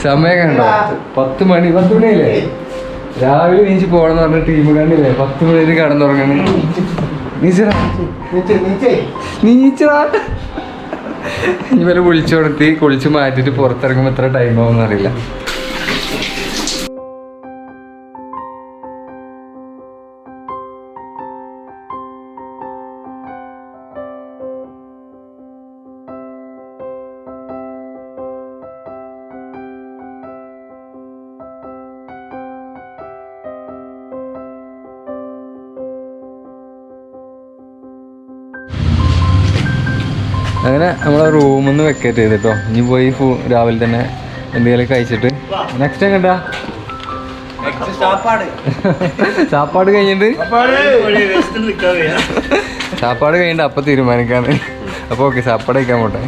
സമയം കണ്ടോ? 10 മണിയല്ലേ? രാവിലെ നീച്ച് പോകണമെന്ന് പറഞ്ഞ ടീം കണ്ടില്ലേ? 10 മണി കിടന്നുറങ്ങണ. നീച്ചടാ ഇവരെ വിളിച്ചു കൊടുത്തി കുളിച്ച് മാറ്റിട്ട് പുറത്തിറങ്ങുമ്പോ എത്ര ടൈം ആവുമെന്ന് അറിയില്ല. അങ്ങനെ നമ്മളെ റൂമിൽ നിന്ന് വെക്കേറ്റ് ചെയ്തിട്ടോ. ഇനി പോയി രാവിലെ തന്നെ എന്തെങ്കിലും കഴിച്ചിട്ട് നെക്സ്റ്റ് എങ്ങട്ടാ? ചാപ്പാട് കഴിഞ്ഞിട്ട് അപ്പം തീരുമാനിക്കാന്ന്. അപ്പോൾ ഓക്കെ, ചാപ്പാട് കഴിക്കാൻ പോട്ടെ.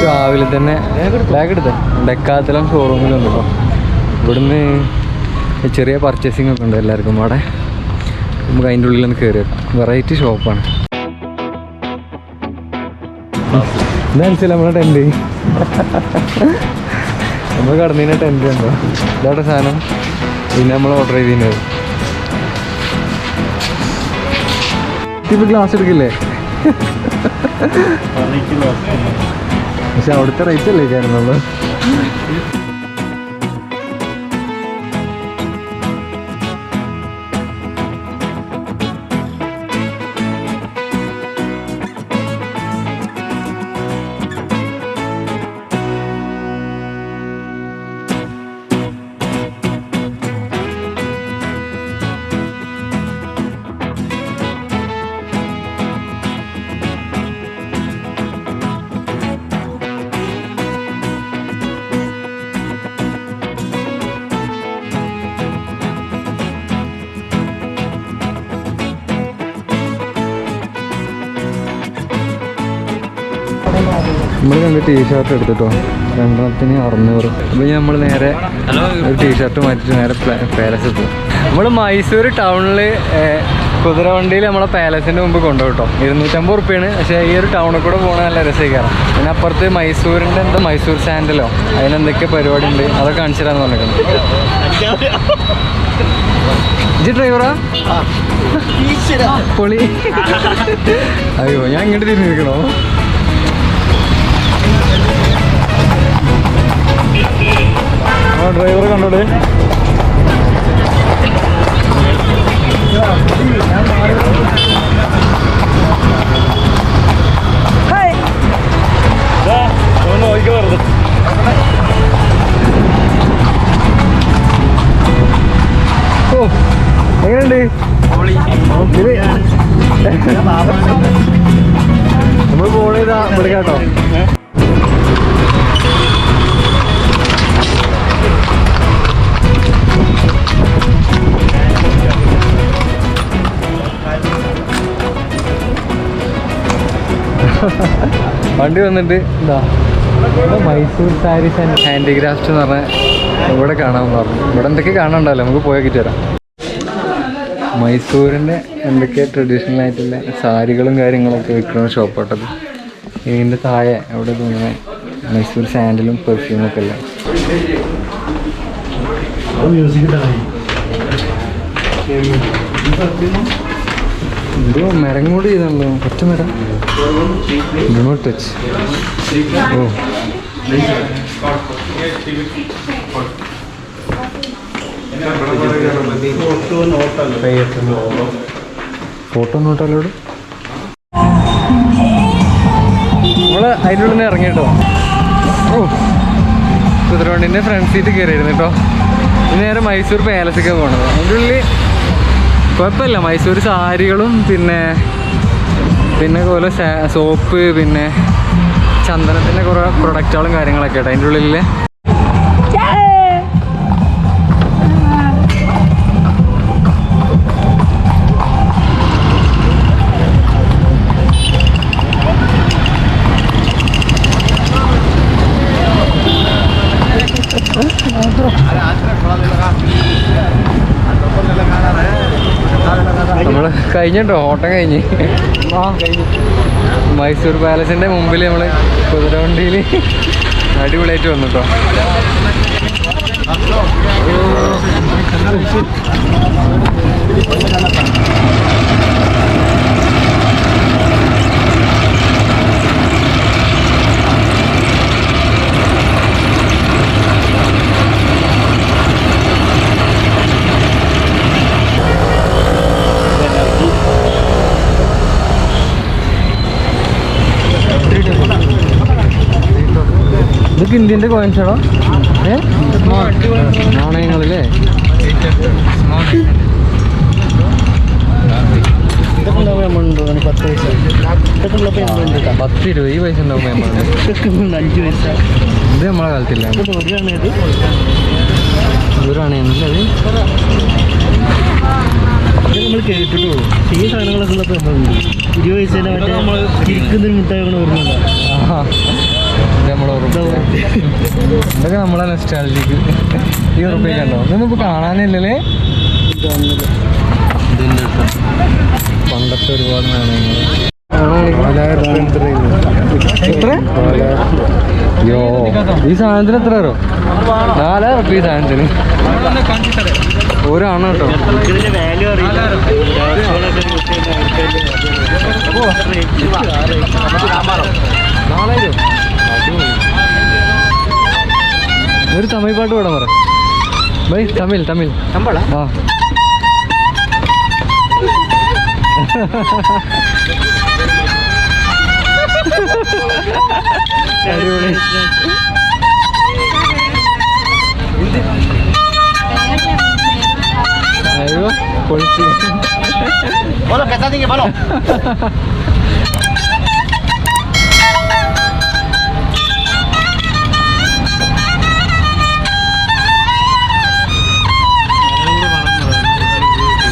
രാവിലെ തന്നെ ബാഗ് എടുത്തേ ഡെക്കാത്തലം ഷോറൂമിലുണ്ട് കേട്ടോ. ഇവിടുന്ന് ചെറിയ പർച്ചേസിങ് ഒക്കെ ഉണ്ട് എല്ലാവർക്കും. അവിടെ നമുക്ക് അതിൻ്റെ ഉള്ളിലൊന്ന് കയറി വെക്കാം. വെറൈറ്റി ഷോപ്പാണ്. എന്താ മനസ്സിലായി നമ്മളെ ടെൻറ്റ്? നമ്മൾ കടന്നതിന് ടെൻറ്റ് ഉണ്ടോ? ഇതാട്ടെ സാധനം. പിന്നെ നമ്മൾ ഓർഡർ ചെയ്തിരുന്നത്. ഇപ്പം ഗ്ലാസ് എടുക്കില്ലേ? പക്ഷെ അവിടുത്തെ റേറ്റ് അല്ലേ കയറുന്നുള്ളൂ. നമ്മൾ 2 ടീഷർട്ട് എടുത്തിട്ടോ. 2 600. അപ്പോൾ നമ്മൾ നേരെ ഒരു ടീഷർട്ട് മാറ്റിയിട്ട് നേരെ പാലസ് പോകും. നമ്മൾ മൈസൂർ ടൗണിൽ കുതിരവണ്ടിയിൽ നമ്മളെ പാലസിൻ്റെ മുമ്പ് കൊണ്ടുപോട്ടോ. 250 റുപ്യാണ്. പക്ഷേ ഈ ഒരു ടൗണിൽ കൂടെ പോകണ നല്ല രസകരം. പിന്നെ അപ്പുറത്ത് മൈസൂരിൻ്റെ എന്താ മൈസൂർ സാൻഡലോ അതിനെന്തൊക്കെ പരിപാടി ഉണ്ട് അതൊക്കെ കാണിച്ചു തരാമെന്ന് പറഞ്ഞിട്ടുണ്ട്. ഇജ് ഡ്രൈവറാ? പൊളി. അയ്യോ, ഞാൻ ഇങ്ങോട്ട് തിരിഞ്ഞിരിക്കണോ? ഡ്രൈവറെ കണ്ടോടെ. ഓ, എങ്ങനെയുണ്ട്? നമ്മൾ പോണേതാ ഇവിടെ കേട്ടോ. വണ്ടി വന്നിട്ട് എന്താ മൈസൂർ സാരീസ് ആൻഡ് ഹാൻഡിക്രാഫ്റ്റ് എന്ന് പറഞ്ഞാൽ ഇവിടെ കാണാമെന്ന് പറഞ്ഞു. ഇവിടെ എന്തൊക്കെ കാണാനുണ്ടല്ലോ, നമുക്ക് പോയൊക്കെ തരാം. മൈസൂരിൻ്റെ എന്തൊക്കെ ട്രഡീഷണൽ ആയിട്ടുള്ള സാരികളും കാര്യങ്ങളൊക്കെ വിൽക്കുന്ന ഷോപ്പാട്ടത്. ഇതിൻ്റെ താഴെ അവിടെ തോന്നുന്നത് മൈസൂർ സാൻഡലും പെർഫ്യൂമൊക്കെ അല്ലേ. എന്തോ മരം കൂടി ചെയ്താണല്ലോ, ഒറ്റ മരം. ടച്ച്. ഓ ഫോട്ടോ നോട്ടാലോട് നമ്മള് അതിൻ്റെ ഉള്ളിൽ നിന്ന് ഇറങ്ങിട്ടോ. ഓ കുതിരവണ്ടിൻ്റെ ഫ്രണ്ട് സീറ്റ് കയറിയിരുന്നു കേട്ടോ. ഇനി നേരെ മൈസൂർ പാലസൊക്കെ പോകണത്. അതിൻ്റെ ഉള്ളിൽ കുഴപ്പമില്ല, മൈസൂർ സാരികളും പിന്നെ പോലെ സോപ്പ് പിന്നെ ചന്ദനത്തിൻ്റെ കുറേ പ്രൊഡക്റ്റുകളും കാര്യങ്ങളൊക്കെ കേട്ടോ അതിൻ്റെ ഉള്ളിൽ. നമ്മൾ കഴിഞ്ഞിട്ടോ, ഓട്ടം കഴിഞ്ഞ് മൈസൂർ പാലസിൻ്റെ മുമ്പിൽ നമ്മൾ കുതിരവണ്ടിയിൽ അടിപൊളിയായിട്ട് വന്നിട്ടോ. ഇതൊക്കെ ഇന്ത്യൻ്റെ കോയിൻസാണോ? നാണയങ്ങളല്ലേ? 10-20 പൈസ ഉണ്ടാവും. 5 പൈസ ഇത് നമ്മളെ കാലത്തില്ല. ദൂരാണെന്നല്ലേ അത് നമ്മൾ കേട്ടിട്ടുള്ളൂ. ഈ സാധനങ്ങളൊക്കെ ഉള്ളപ്പോൾ 20 പൈസേനെ മറ്റേ ഇരിക്കുന്നൊരു മുട്ടായികൾ ഓർമ്മയുണ്ടോ? ഇതൊക്കെ നമ്മളെ നെസ്റ്റാൾജിക്ക് ഈ ഉറപ്പിൽ കണ്ടോ. ഇതൊന്നും ഇപ്പോൾ കാണാനില്ലല്ലേ. പണ്ടത്തെ ഒരുപാട് നാണയങ്ങൾ. എത്ര? യോ ഈ സാധനത്തിന് എത്ര വരും? 4000 റുപ്യ ഈ സാധനത്തിന് ഒരാണ് കേട്ടോ. ഒരു തമിഴ് പാട്ട് പാടാൻ പറ ബൈ. തമിഴ് ആ അടിപൊളി. അയ്യോ പൊളിച്ച്.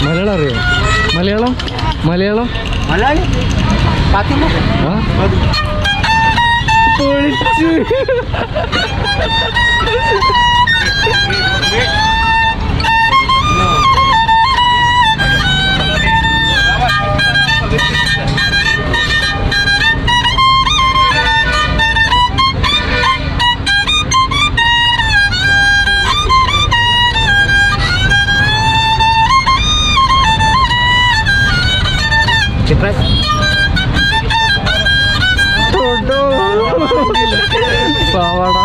മലയാളം അറിയോ? മലയാളം പൊളിച്ച്. പാവാട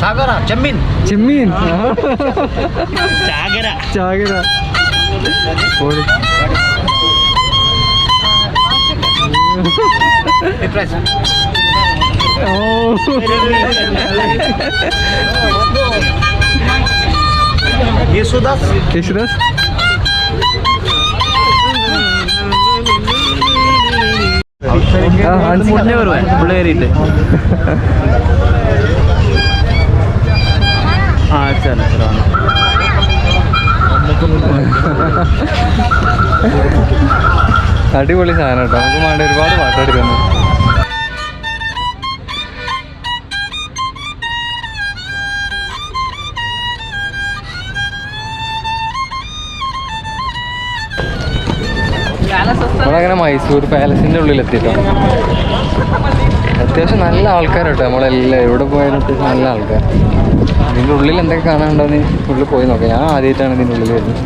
സാഗര ചെമ്മീൻ ചാകര യേശുദാസ് മുന്നേ വരുവാൻ പുള്ളി കയറിയിട്ട് അടിപൊളി സാധനം കേട്ടോ. നമുക്ക് വേണ്ട ഒരുപാട് പാട്ടെടുക്കുന്നു. നമ്മളങ്ങനെ മൈസൂർ പാലസിൻ്റെ ഉള്ളിലെത്തിട്ടോ. അത്യാവശ്യം നല്ല ആൾക്കാരുട്ടോ, നമ്മളെല്ലാം എവിടെ പോയാലും അത്യാവശ്യം നല്ല ആൾക്കാർ. ഇതിൻ്റെ ഉള്ളിൽ എന്തൊക്കെ കാണാനുണ്ടോയെന്ന് ഉള്ളിൽ പോയി നോക്കാം. ഞാൻ ആദ്യമായിട്ടാണ് ഇതിൻ്റെ ഉള്ളിൽ വരുന്നത്.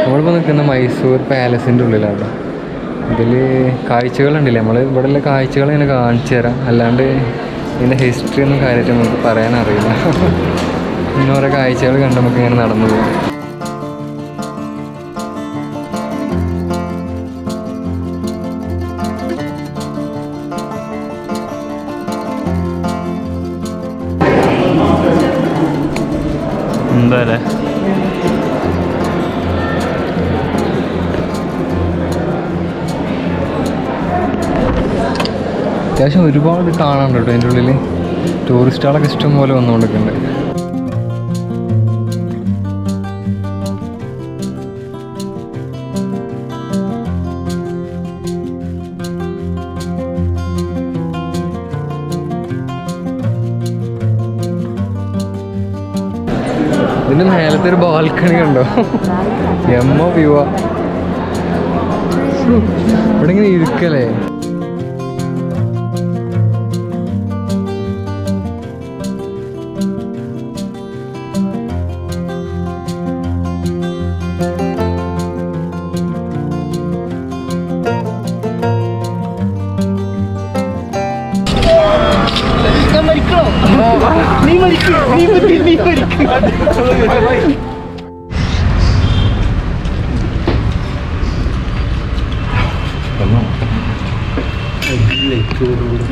നമ്മളിപ്പോൾ നിൽക്കുന്ന മൈസൂർ പാലസിൻ്റെ ഉള്ളിലാണ്. ഇതിൽ കാഴ്ചകളുണ്ടല്ലേ, നമ്മൾ ഇവിടെയുള്ള കാഴ്ചകൾ ഇങ്ങനെ കാണിച്ചു തരാം. അല്ലാണ്ട് ഇതിൻ്റെ ഹിസ്റ്ററി ഒന്നും കാര്യമായിട്ട് നമുക്ക് പറയാനറിയില്ല. പിന്നെ ഓരോ കാഴ്ചകൾ കണ്ട് നമുക്ക് ഇങ്ങനെ നടന്നു പോകും. എന്താ അല്ലേ അത്യാവശ്യം ഒരുപാട് കാണാനുണ്ട് കേട്ടോ അതിൻ്റെ ഉള്ളിൽ. ടൂറിസ്റ്റുകളൊക്കെ ഇഷ്ടം പോലെ വന്നുകൊണ്ടിരിക്കുന്നുണ്ട്. ഇതിൻ്റെ മേലത്തെ ഒരു ബാൽക്കണി കണ്ടോ, എമ്മോ വ്യൂവാ. ഇവിടെ ഇങ്ങനെ ഇരിക്കല്ലേ.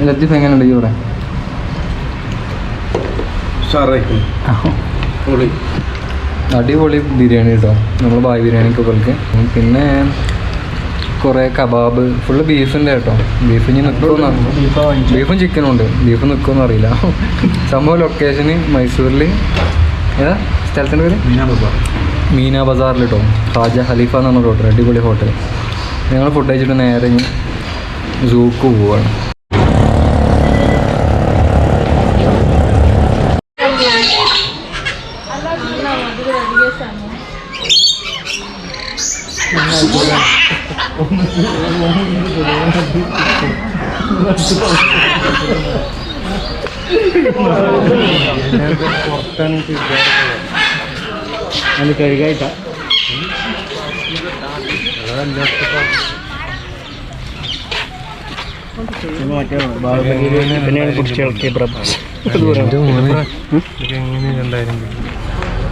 ലത്തീഫ് എങ്ങനെയുണ്ട് ഇവിടെ? അടിപൊളി ബിരിയാണി കേട്ടോ, നമ്മൾ ബായ് ബിരിയാണിക്ക് പോലക്ക്. പിന്നെ കുറേ കബാബ്, ഫുള്ള് ബീഫിൻ്റെ കേട്ടോ. ബീഫ് ഇനി നിൽക്കുമെന്ന്, ബീഫും ചിക്കനും ഉണ്ട്. ബീഫ് നിൽക്കുമെന്ന് അറിയില്ല. സംഭവം ലൊക്കേഷന് മൈസൂരിൽ ഏതാ സ്ഥലത്തിൻ്റെ പേര്? മീന ബസാറിൽ കേട്ടോ. ഖാജ ഖലീഫ എന്ന് പറഞ്ഞ ഹോട്ടൽ, അടിപൊളി ഹോട്ടൽ. ഞങ്ങൾ ഫുഡ് കഴിച്ചിട്ട് നേരെ സൂക്ക് പോവുകയാണ്. അത് കഴുകായിട്ടാ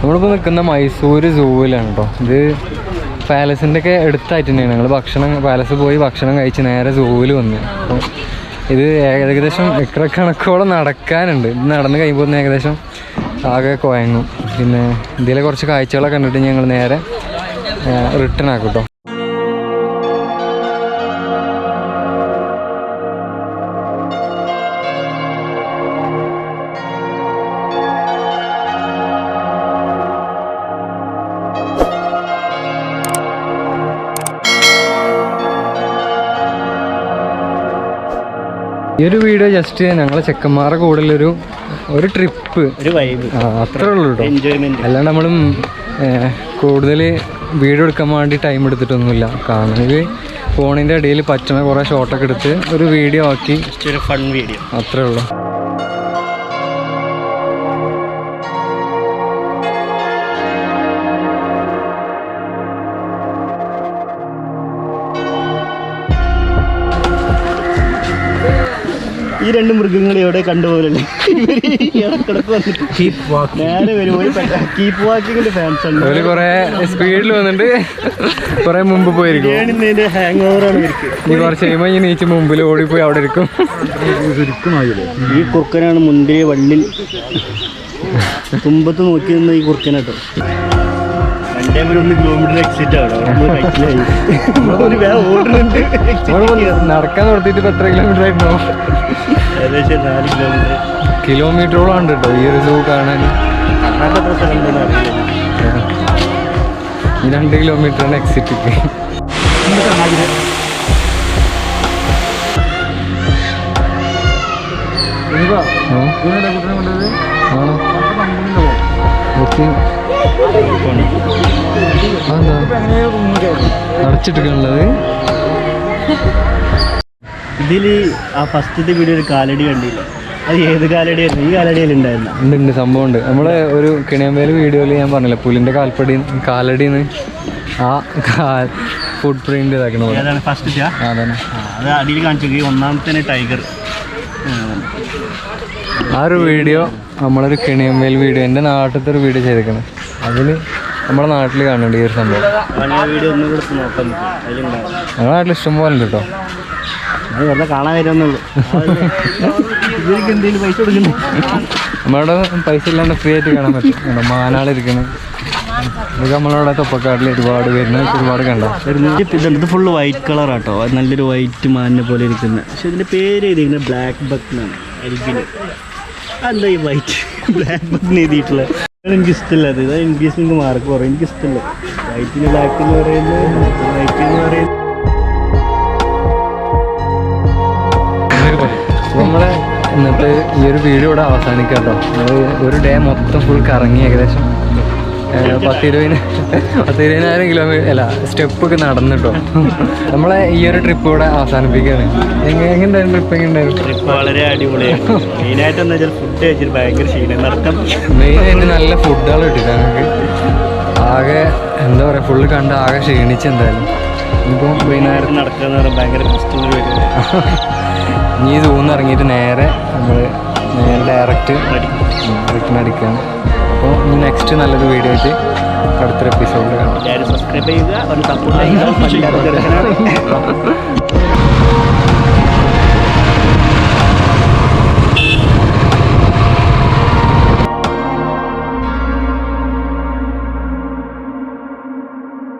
നമ്മളിപ്പോൾ നിൽക്കുന്ന മൈസൂർ സൂവിലാണ് കേട്ടോ. ഇത് പാലസിൻ്റെ ഒക്കെ അടുത്തായിട്ട് തന്നെയാണ്. ഞങ്ങൾ പാലസ് പോയി ഭക്ഷണം കഴിച്ച് നേരെ സൂവിൽ വന്നു. അപ്പോൾ ഇത് ഏകദേശം ഏക്കറക്കണക്കോളം നടക്കാനുണ്ട്. ഇത് നടന്ന് കഴിയുമ്പോൾ ഏകദേശം ആകെ കുഴങ്ങും. പിന്നെ ഇതിലെ കുറച്ച് കാഴ്ചകളൊക്കെ കണ്ടിട്ട് ഞങ്ങൾ നേരെ റിട്ടേൺ ആക്കും കേട്ടോ. ഈ ഒരു വീഡിയോ ജസ്റ്റ് ഞങ്ങളെ ചെക്കന്മാരുടെ കൂടെ ഒരു ട്രിപ്പ്, ഒരു വൈബ്, അത്രേ ഉള്ളൂ കേട്ടോ. എൻജോയ്മെന്റ്. അല്ലാണ്ട് നമ്മളും കൂടുതൽ വീഡിയോ എടുക്കാൻ വേണ്ടി ടൈം എടുത്തിട്ടൊന്നുമില്ല. കാണുന്നത് ഫോണിൻ്റെ ഇടയിൽ പറ്റുന്ന കുറേ ഷോട്ടൊക്കെ എടുത്ത് ഒരു വീഡിയോ ആക്കി, ഒരു ഫൺ വീഡിയോ, അത്രേ ഉള്ളൂ. ഈ രണ്ട് മൃഗങ്ങളെ എവിടെ കണ്ടുപോലല്ലേ നേരെ വരുമ്പോൾ കീപ്പ് വാക്കിങ്ങിന്റെ ഫാൻസ് ഉണ്ട്. അവര് കുറെ സ്പീഡിൽ വന്നിട്ട് കുറെ മുമ്പ് പോയിരിക്കും. ഹാങ് ഓവറാണ് ഇവർക്ക്. നീ കുറച്ച് കഴിയുമ്പോൾ ഈ നീച്ച് മുമ്പിൽ ഓടിപ്പോയി അവിടെ ഇരിക്കും. ഈ കുറുക്കനാണ് മുൻപേ വള്ളിൽ തുമ്പത്ത് നോക്കി നിന്ന ഈ കുറുക്കനാട്ടോ. 2 കിലോമീറ്റർ എക്സിറ്റ് ആണ്. നടക്കാൻ നിർത്തിയിട്ട് ഇപ്പൊ എത്ര കിലോമീറ്റർ ആയിരുന്നോ? ഏകദേശം 4 കിലോമീറ്ററോളം ഉണ്ട് കേട്ടോ ഈ ഒരു സൂ കാണാൻ. ഈ 2 കിലോമീറ്ററാണ് എക്സിറ്റ്. അടച്ചിട്ടുള്ളത്. ഇതില് ആ ഫസ്റ്റത്തെ വീഡിയോ ഒരു കാലടി കണ്ടില്ല. അത് ഏത് കാലടിയായിരുന്നു? ഈ കാലടിയിൽ ഉണ്ടായിരുന്നു. ഉണ്ട് സംഭവം ഉണ്ട്. നമ്മളെ ഒരു കിണിയമ്പേല് വീഡിയോയിൽ ഞാൻ പറഞ്ഞില്ല പുലിന്റെ കാലടിന്ന് ആ ഫുട് പ്രിന്റ് ഇതാക്കണ ഫസ്റ്റ്. അതന്നെ അത് അടിയിൽ കാണിച്ചു. ഒന്നാമത്തെ ടൈഗർ. ആ ഒരു വീഡിയോ നമ്മളൊരു കിണിയമ്പേൽ വീഡിയോ, എൻ്റെ നാട്ടിലത്തെ ഒരു വീഡിയോ ചെയ്തേക്കണം. അതിൽ നമ്മുടെ നാട്ടിൽ കാണുന്നുണ്ട് ഈ ഒരു സംഭവം. വീഡിയോ ഒന്നും കൂടെ നോക്കാം. ഞങ്ങളുടെ നാട്ടിൽ ഇഷ്ടം പോലെ ഉണ്ട് കേട്ടോ. അത് വെറുതെ കാണാൻ വരുന്നുള്ളൂ. ഇവർക്ക് എന്തെങ്കിലും പൈസ കൊടുക്കുന്നു. നമ്മളവിടെ പൈസ ഇല്ലാണ്ട് ഫ്രീ ആയിട്ട് കാണാൻ പറ്റും. മാനാളിരിക്കണം. ഇതൊക്കെ നമ്മളവിടെ തൊപ്പക്കാട്ടിൽ ഒരുപാട് വരുന്ന ഒരുപാട് കണ്ടോ. ഇത് ഫുള്ള് വൈറ്റ് കളറാട്ടോ. അത് നല്ലൊരു വൈറ്റ് മാനിനെ പോലെ ഇരിക്കുന്നത്. പക്ഷെ ഇതിൻ്റെ പേര് എഴുതിയിരിക്കുന്നത് ബ്ലാക്ക് ബക്ക് എന്നാണ്. അരികിന് എന്താ ഈ വൈറ്റ് ബ്ലാക്ക് ബക്കിന് എഴുതിയിട്ടുള്ളത്? എനിക്ക് ഇഷ്ടമില്ല. അത് ഇംഗ്ലീഷിൽ നിങ്ങൾക്ക് മാർക്ക് കുറവ്. എനിക്ക് ഇഷ്ടമില്ല. വൈറ്റിന് ബ്ലാക്ക് എന്ന് പറയുന്നത്, വൈറ്റ് എന്ന് പറയുന്നത്. നമ്മളെ ഇന്നത്തെ ഈ ഒരു വീഡിയോ ഇവിടെ അവസാനിക്കാം കേട്ടോ. നമ്മൾ ഒരു ഡേ മൊത്തം ഫുൾ കറങ്ങി ഏകദേശം 10-20,000 കിലോമീറ്റർ അല്ല സ്റ്റെപ്പൊക്കെ നടന്നിട്ടോ. നമ്മളെ ഈ ഒരു ട്രിപ്പ് ഇവിടെ അവസാനിപ്പിക്കുകയാണ്. എങ്ങനെയുണ്ടായിരുന്നു ട്രിപ്പ്? എങ്ങനെയുണ്ടായിരുന്നു ട്രിപ്പ്? വളരെ അടിപൊളിയാണ്. മെയിനായിട്ട് എന്താ വെച്ചാൽ ഫുഡ് കഴിച്ചിട്ട് ഭയങ്കര ക്ഷീണം. നടക്കം മെയിനായിട്ട് നല്ല ഫുഡുകൾ കിട്ടില്ല ഞങ്ങൾക്ക്. ആകെ എന്താ പറയുക ഫുള്ള് കണ്ട് ആകെ ക്ഷീണിച്ച് എന്തായാലും. ഇനിയിപ്പോൾ വൈകുന്നേരം നടക്കുക എന്ന് പറയുമ്പോൾ ഭയങ്കര കഷ്ടത്തിൽ വരും. ഇനി സൂന്ന് ഇറങ്ങിയിട്ട് നേരെ ഡയറക്റ്റ് റിട്ടേൺ അടിക്കുകയാണ്. അപ്പോൾ ഇനി നെക്സ്റ്റ് നല്ലൊരു വീഡിയോ ആയിട്ട് അടുത്തൊരു എപ്പിസോഡിൽ കാണാം. സബ്സ്ക്രൈബ് ചെയ്യുക, സപ്പോർട്ട് ചെയ്യുക.